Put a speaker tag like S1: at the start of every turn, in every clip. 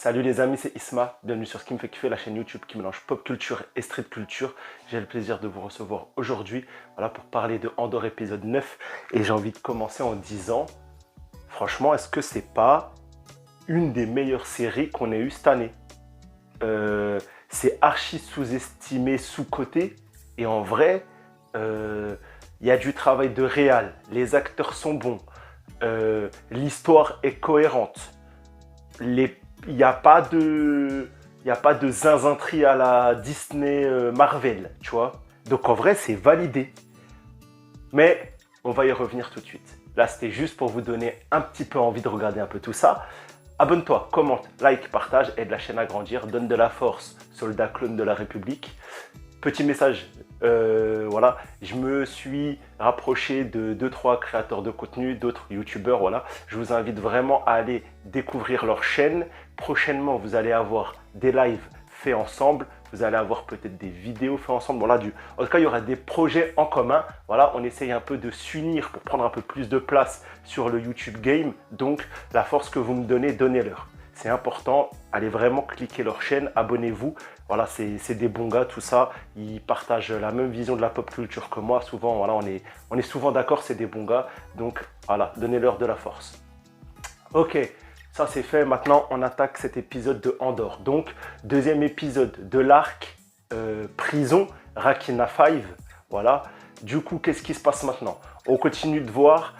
S1: Salut les amis, c'est Isma, bienvenue sur ce qui me fait kiffer, la chaîne YouTube qui mélange pop culture et street culture. J'ai le plaisir de vous recevoir aujourd'hui pour parler de Andor épisode 9 et j'ai envie de commencer en disant, franchement, est-ce que c'est pas une des meilleures séries qu'on ait eues cette année? C'est archi sous-estimé, sous-coté et en vrai, il y a du travail de réal, les acteurs sont bons, l'histoire est cohérente. Il n'y a pas de zinzintri à la Disney Marvel, tu vois. Donc en vrai, c'est validé. Mais on va y revenir tout de suite. Là, c'était juste pour vous donner un petit peu envie de regarder un peu tout ça. Abonne-toi, commente, like, partage, aide la chaîne à grandir, donne de la force, soldat clone de la République. Petit message, voilà, je me suis rapproché de 2-3 créateurs de contenu, d'autres youtubeurs, voilà. Je vous invite vraiment à aller découvrir leur chaîne. Prochainement, vous allez avoir des lives faits ensemble, vous allez avoir peut-être des vidéos faites ensemble. Voilà, en tout cas, il y aura des projets en commun. Voilà, on essaye un peu de s'unir pour prendre un peu plus de place sur le YouTube Game. Donc, la force que vous me donnez, donnez-leur. C'est important, allez vraiment cliquer leur chaîne, abonnez-vous. Voilà, c'est des bons gars, tout ça. Ils partagent la même vision de la pop culture que moi. Souvent, voilà, on est souvent d'accord, c'est des bons gars. Donc, voilà, donnez-leur de la force. Ok, ça c'est fait. Maintenant, on attaque cet épisode de Andor. Donc, deuxième épisode de l'arc prison, Raqina 5. Voilà. Du coup, qu'est-ce qui se passe maintenant? On continue de voir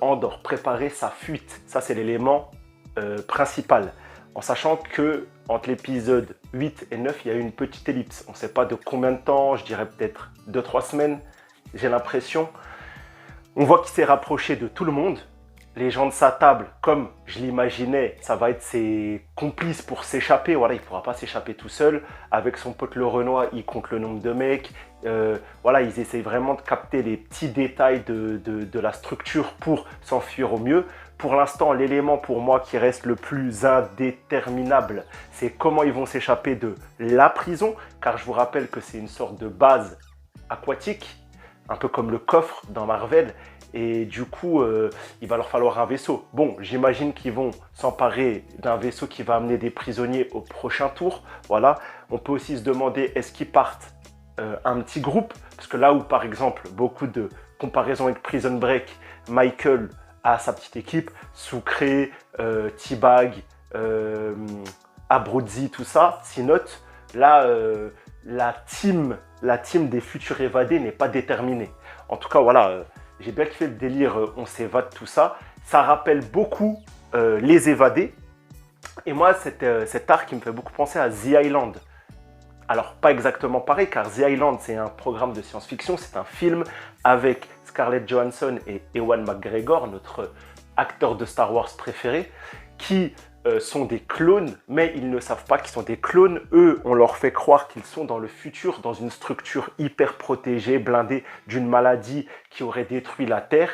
S1: Andor préparer sa fuite. Ça, c'est l'élément principal. En sachant que entre l'épisode 8 et 9, il y a eu une petite ellipse. On ne sait pas de combien de temps, je dirais peut-être 2-3 semaines, j'ai l'impression. On voit qu'il s'est rapproché de tout le monde. Les gens de sa table, comme je l'imaginais, ça va être ses complices pour s'échapper. Voilà, il ne pourra pas s'échapper tout seul. Avec son pote le Renoir, il compte le nombre de mecs. Voilà, ils essayent vraiment de capter les petits détails de la structure pour s'enfuir au mieux. Pour l'instant, l'élément pour moi qui reste le plus indéterminable, c'est comment ils vont s'échapper de la prison. Car je vous rappelle que c'est une sorte de base aquatique, un peu comme le coffre dans Marvel. Et du coup, il va leur falloir un vaisseau. Bon, j'imagine qu'ils vont s'emparer d'un vaisseau qui va amener des prisonniers au prochain tour. Voilà. On peut aussi se demander, est-ce qu'ils partent un petit groupe? Parce que là où, par exemple, beaucoup de comparaisons avec Prison Break, Michael a sa petite équipe, Sucré, T-Bag, Abruzzi, tout ça, Sinote. Là, la team des futurs évadés n'est pas déterminée. En tout cas, voilà, j'ai bien kiffé le délire, on s'évade, tout ça. Ça rappelle beaucoup les évadés. Et moi, cet arc, il me fait beaucoup penser à The Island. Alors, pas exactement pareil, car The Island, c'est un programme de science-fiction, c'est un film avec Scarlett Johansson et Ewan McGregor, notre acteur de Star Wars préféré, qui sont des clones, mais ils ne savent pas qu'ils sont des clones. Eux, on leur fait croire qu'ils sont dans le futur, dans une structure hyper protégée, blindée d'une maladie qui aurait détruit la Terre.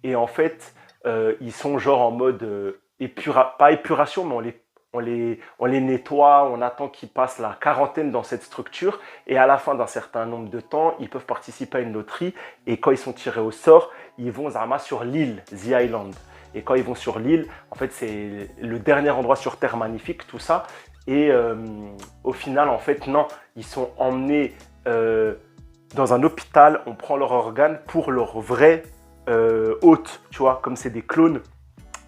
S1: Et en fait, ils sont genre en mode, pas épuration, mais on les nettoie, on attend qu'ils passent la quarantaine dans cette structure et à la fin d'un certain nombre de temps, ils peuvent participer à une loterie et quand ils sont tirés au sort, ils vont sur l'île, The Island. Et quand ils vont sur l'île, en fait, c'est le dernier endroit sur Terre magnifique, tout ça. Et au final, en fait, non, ils sont emmenés dans un hôpital, on prend leurs organes pour leur vrai hôte, tu vois, comme c'est des clones.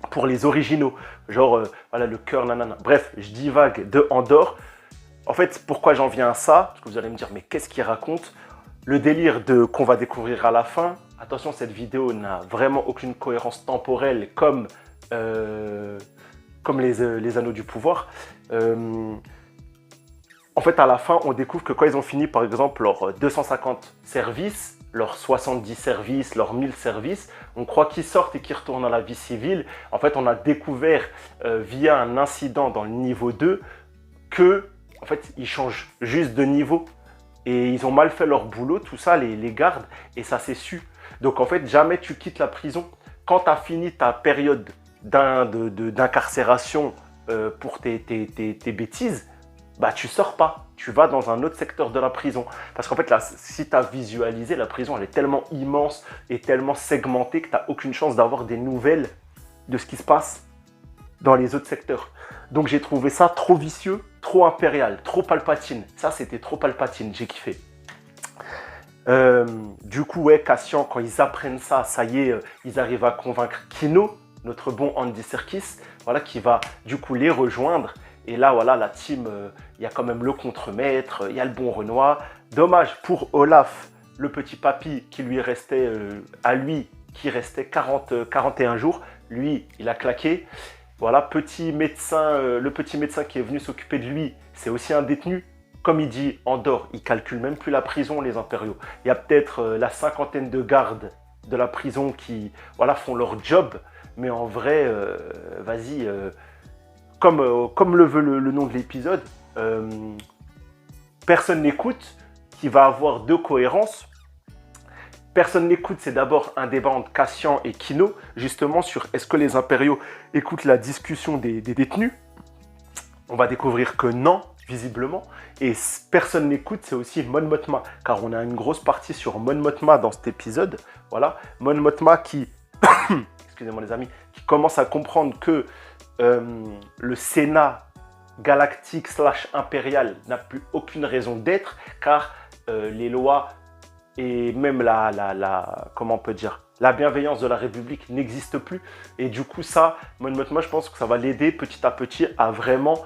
S1: Pour les originaux, genre voilà le cœur, nanana. Bref, je divague de Andor. En fait, pourquoi j'en viens à ça? Parce que vous allez me dire, mais qu'est-ce qu'il raconte? Le délire qu'on va découvrir à la fin. Attention, cette vidéo n'a vraiment aucune cohérence temporelle comme les Anneaux du Pouvoir. En fait, à la fin, on découvre que quand ils ont fini, par exemple, leurs 250 services, leurs 70 services, leurs 1000 services, on croit qu'ils sortent et qu'ils retournent à la vie civile. En fait, on a découvert via un incident dans le niveau 2 que, en fait, ils changent juste de niveau. Et ils ont mal fait leur boulot, tout ça, les gardes, et ça s'est su. Donc, en fait, jamais tu quittes la prison. Quand tu as fini ta période d'incarcération pour tes bêtises, bah tu sors pas, tu vas dans un autre secteur de la prison. Parce qu'en fait, là, si tu as visualisé, la prison, elle est tellement immense et tellement segmentée que tu n'as aucune chance d'avoir des nouvelles de ce qui se passe dans les autres secteurs. Donc j'ai trouvé ça trop vicieux, trop impérial, trop Palpatine. Ça, c'était trop Palpatine, j'ai kiffé. Du coup, ouais, Cassian, quand ils apprennent ça, ça y est, ils arrivent à convaincre Kino, notre bon Andy Serkis, voilà, qui va du coup les rejoindre. Et là, voilà, la team, il y a quand même le contremaître, il y a le bon Renoir. Dommage pour Olaf, le petit papy qui lui restait, à lui, qui restait 41 jours. Lui, il a claqué. Voilà, petit médecin, le petit médecin qui est venu s'occuper de lui, c'est aussi un détenu. Comme il dit Andor, il calcule même plus la prison, les impériaux. Il y a peut-être la cinquantaine de gardes de la prison qui voilà, font leur job. Mais en vrai, vas-y, comme le veut le nom de l'épisode, personne n'écoute, qui va avoir deux cohérences. Personne n'écoute, c'est d'abord un débat entre Cassian et Kino, justement sur est-ce que les impériaux écoutent la discussion des détenus. On va découvrir que non, visiblement. Et personne n'écoute, c'est aussi Mon Mothma, car on a une grosse partie sur Mon Mothma dans cet épisode. Voilà, Mon Mothma qui, excusez-moi les amis, qui commence à comprendre que le Sénat galactique / impérial n'a plus aucune raison d'être, car les lois et même comment on peut dire, la bienveillance de la République n'existe plus. Et du coup, ça, Mon Mothma, je pense que ça va l'aider petit à petit à vraiment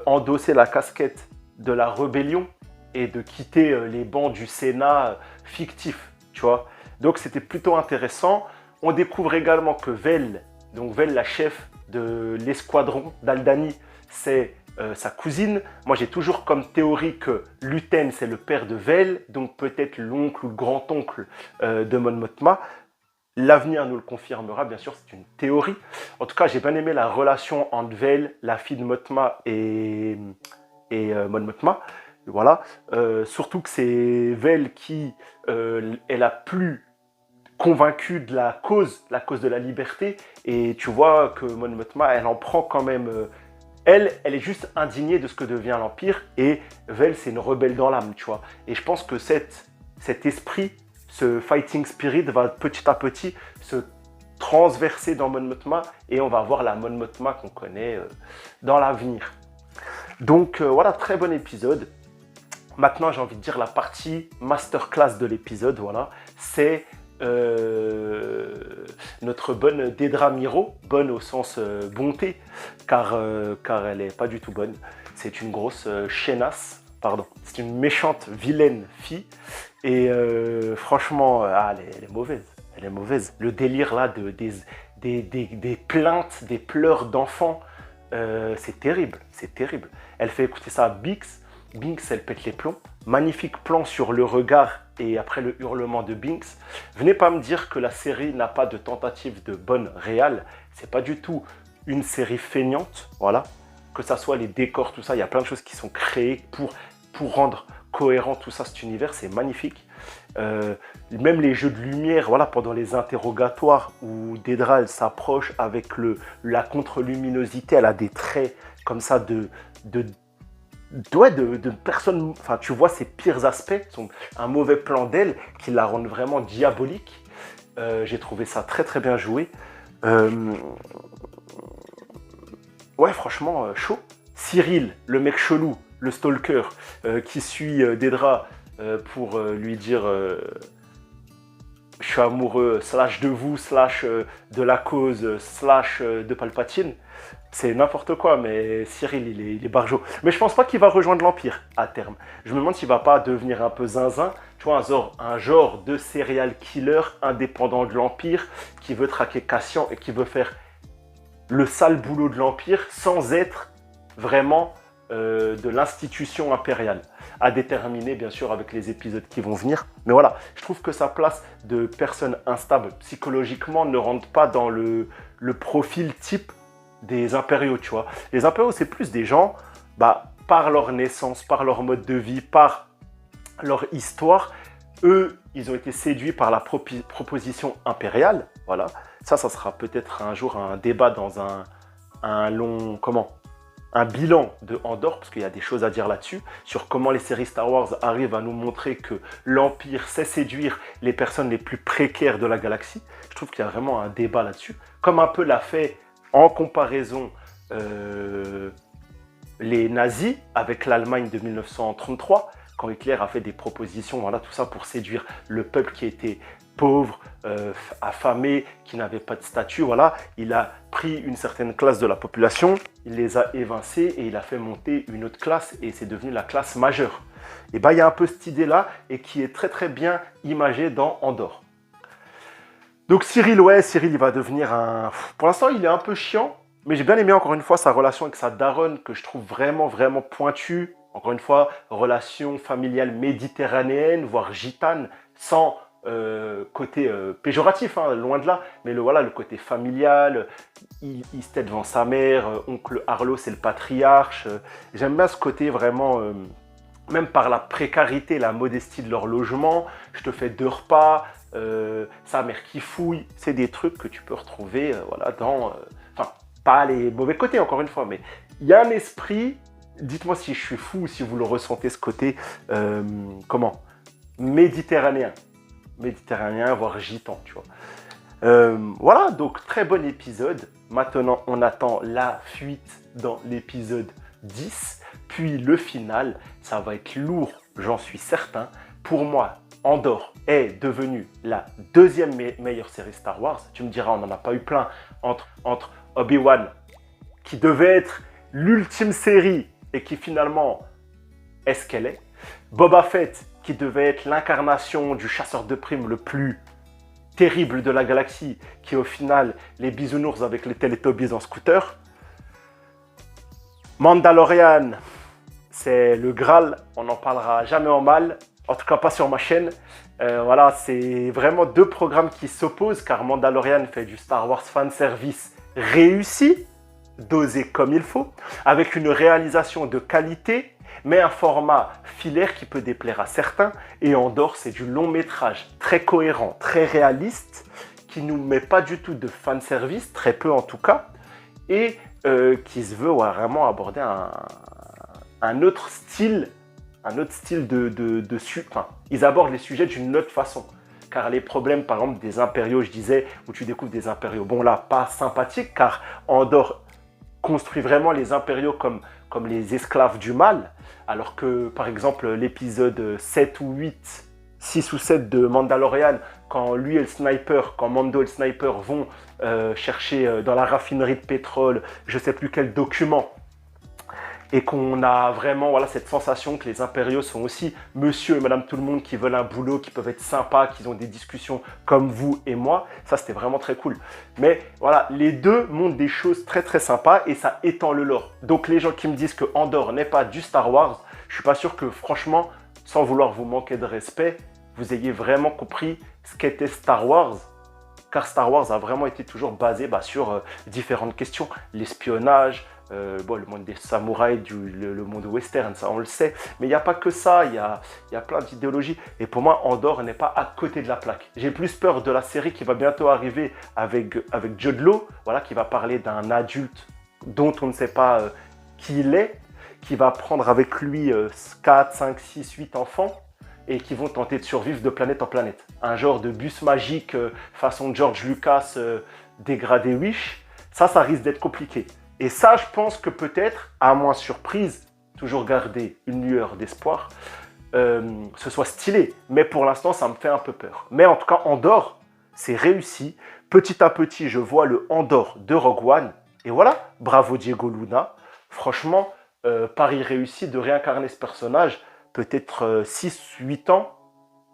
S1: endosser la casquette de la rébellion et de quitter les bancs du Sénat fictif, tu vois. Donc, c'était plutôt intéressant. On découvre également que Vel, donc Vel, la chef de l'escadron d'Aldani, c'est sa cousine. Moi, j'ai toujours comme théorie que Luten, c'est le père de Vel, donc peut-être l'oncle ou le grand-oncle de Mon Mothma. L'avenir nous le confirmera, bien sûr, c'est une théorie. En tout cas, j'ai bien aimé la relation entre Vel, la fille de Mothma et Mon Mothma. Voilà. Surtout que c'est Vel qui est la plus convaincue de la cause de la liberté. Et tu vois que Mon Mothma, elle en prend quand même... Elle est juste indignée de ce que devient l'Empire. Et Vel, c'est une rebelle dans l'âme, tu vois. Et je pense que cet esprit, ce fighting spirit va petit à petit se transverser dans Mon Mothma. Et on va voir la Mon Mothma qu'on connaît dans l'avenir. Donc voilà, très bon épisode. Maintenant, j'ai envie de dire la partie masterclass de l'épisode, voilà. C'est notre bonne Dedra Meero, bonne au sens bonté, car elle n'est pas du tout bonne. C'est une grosse chienasse, pardon, c'est une méchante, vilaine fille, et franchement, elle est mauvaise, elle est mauvaise. Le délire là des plaintes, des pleurs d'enfants, c'est terrible, c'est terrible. Elle fait écouter ça à Binks, Binks elle pète les plombs. Magnifique plan sur le regard et après le hurlement de Binks. Venez pas me dire que la série n'a pas de tentative de bonne réal. C'est pas du tout une série feignante, voilà. Que ça soit les décors, tout ça, il y a plein de choses qui sont créées pour rendre cohérent tout ça, cet univers, c'est magnifique. Même les jeux de lumière, voilà, pendant les interrogatoires où Dedra elle s'approche avec la contre-luminosité, elle a des traits comme ça de personnes, enfin tu vois ses pires aspects, un mauvais plan d'elle qui la rend vraiment diabolique. J'ai trouvé ça très très bien joué. Ouais, franchement, chaud. Cyril, le mec chelou, le stalker, qui suit Dedra pour lui dire je suis amoureux, / de vous, / de la cause, / de Palpatine. C'est n'importe quoi, mais Cyril, il est barjot. Mais je pense pas qu'il va rejoindre l'Empire à terme. Je me demande s'il va pas devenir un peu zinzin. Tu vois, un genre de serial killer indépendant de l'Empire qui veut traquer Cassian et qui veut faire le sale boulot de l'Empire sans être vraiment de l'institution impériale. À déterminer, bien sûr, avec les épisodes qui vont venir. Mais voilà, je trouve que sa place de personne instable psychologiquement ne rentre pas dans le profil type des impériaux, tu vois. Les impériaux, c'est plus des gens, par leur naissance, par leur mode de vie, par leur histoire, eux, ils ont été séduits par la proposition impériale, voilà. Ça sera peut-être un jour un débat dans un bilan de Andor, parce qu'il y a des choses à dire là-dessus, sur comment les séries Star Wars arrivent à nous montrer que l'Empire sait séduire les personnes les plus précaires de la galaxie. Je trouve qu'il y a vraiment un débat là-dessus, comme un peu l'a fait en comparaison les nazis avec l'Allemagne de 1933, quand Hitler a fait des propositions, voilà, tout ça pour séduire le peuple qui était pauvre, affamé, qui n'avait pas de statut, voilà. Il a pris une certaine classe de la population, il les a évincés et il a fait monter une autre classe et c'est devenu la classe majeure. Et bien, il y a un peu cette idée-là et qui est très très bien imagée dans Andor. Donc Cyril, Cyril, il va devenir un... Pour l'instant, il est un peu chiant, mais j'ai bien aimé encore une fois sa relation avec sa daronne que je trouve vraiment, vraiment pointue. Encore une fois, relation familiale méditerranéenne, voire gitane, sans côté péjoratif, hein, loin de là. Mais voilà, le côté familial, il se tait devant sa mère, oncle Arlo, c'est le patriarche. J'aime bien ce côté vraiment... même par la précarité, la modestie de leur logement, je te fais 2 repas, sa mère qui fouille, c'est des trucs que tu peux retrouver voilà, dans... Enfin, pas les mauvais côtés encore une fois, mais il y a un esprit, dites-moi si je suis fou ou si vous le ressentez, ce côté, comment, méditerranéen, voire gitan, tu vois. Voilà, donc très bon épisode. Maintenant, on attend la fuite dans l'épisode 10, puis le final, ça va être lourd, j'en suis certain. Pour moi, Andor est devenue la 2e meilleure série Star Wars. Tu me diras, on n'en a pas eu plein entre Obi-Wan, qui devait être l'ultime série et qui finalement est ce qu'elle est. Boba Fett, qui devait être l'incarnation du chasseur de primes le plus terrible de la galaxie, qui est au final les bisounours avec les Teletubbies en scooter. Mandalorian, c'est le Graal, on n'en parlera jamais en mal, en tout cas pas sur ma chaîne. Voilà, c'est vraiment 2 programmes qui s'opposent, car Mandalorian fait du Star Wars fanservice réussi, dosé comme il faut, avec une réalisation de qualité, mais un format filaire qui peut déplaire à certains. Et Andor, c'est du long métrage très cohérent, très réaliste, qui ne nous met pas du tout de fanservice, très peu en tout cas, et qui se veut vraiment aborder un autre style, enfin, ils abordent les sujets d'une autre façon. Car les problèmes, par exemple, des impériaux, je disais, où tu découvres des impériaux, bon là, pas sympathiques, car Andor construit vraiment les impériaux comme les esclaves du mal, alors que, par exemple, l'épisode 7 ou 8, 6 ou 7 de Mandalorian, quand lui et le sniper, quand Mando et le sniper vont chercher dans la raffinerie de pétrole, je ne sais plus quel document, et qu'on a vraiment voilà, cette sensation que les impériaux sont aussi monsieur et madame tout le monde qui veulent un boulot, qui peuvent être sympas, qui ont des discussions comme vous et moi. Ça, c'était vraiment très cool. Mais voilà, les deux montrent des choses très très sympas et ça étend le lore. Donc les gens qui me disent que Andor n'est pas du Star Wars, je suis pas sûr que franchement, sans vouloir vous manquer de respect, vous ayez vraiment compris ce qu'était Star Wars. Car Star Wars a vraiment été toujours basé sur différentes questions. L'espionnage, le monde des samouraïs, le monde western, ça on le sait. Mais il n'y a pas que ça, il y a plein d'idéologies. Et pour moi, Andor n'est pas à côté de la plaque. J'ai plus peur de la série qui va bientôt arriver avec Jude Law, voilà, qui va parler d'un adulte dont on ne sait pas qui il est, qui va prendre avec lui 4, 5, 6, 8 enfants, et qui vont tenter de survivre de planète en planète. Un genre de bus magique façon George Lucas dégradé Wish, ça risque d'être compliqué. Et ça, je pense que peut-être, à moins surprise, toujours garder une lueur d'espoir, ce soit stylé. Mais pour l'instant, ça me fait un peu peur. Mais en tout cas, Andor, c'est réussi. Petit à petit, je vois le Andor de Rogue One. Et voilà, bravo Diego Luna. Franchement, pari réussi de réincarner ce personnage. Peut-être 6-8 ans,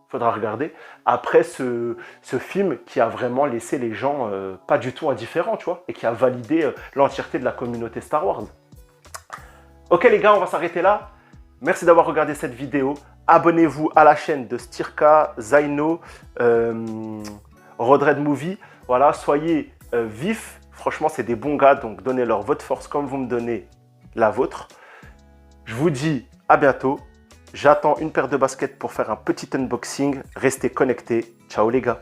S1: il faudra regarder, après ce film qui a vraiment laissé les gens pas du tout indifférents, tu vois, et qui a validé l'entièreté de la communauté Star Wars. Ok les gars, on va s'arrêter là. Merci d'avoir regardé cette vidéo. Abonnez-vous à la chaîne de Stirka, Zaino, Rodred Movie. Voilà, soyez vifs. Franchement, c'est des bons gars, donc donnez-leur votre force comme vous me donnez la vôtre. Je vous dis à bientôt. J'attends une paire de baskets pour faire un petit unboxing. Restez connectés. Ciao les gars.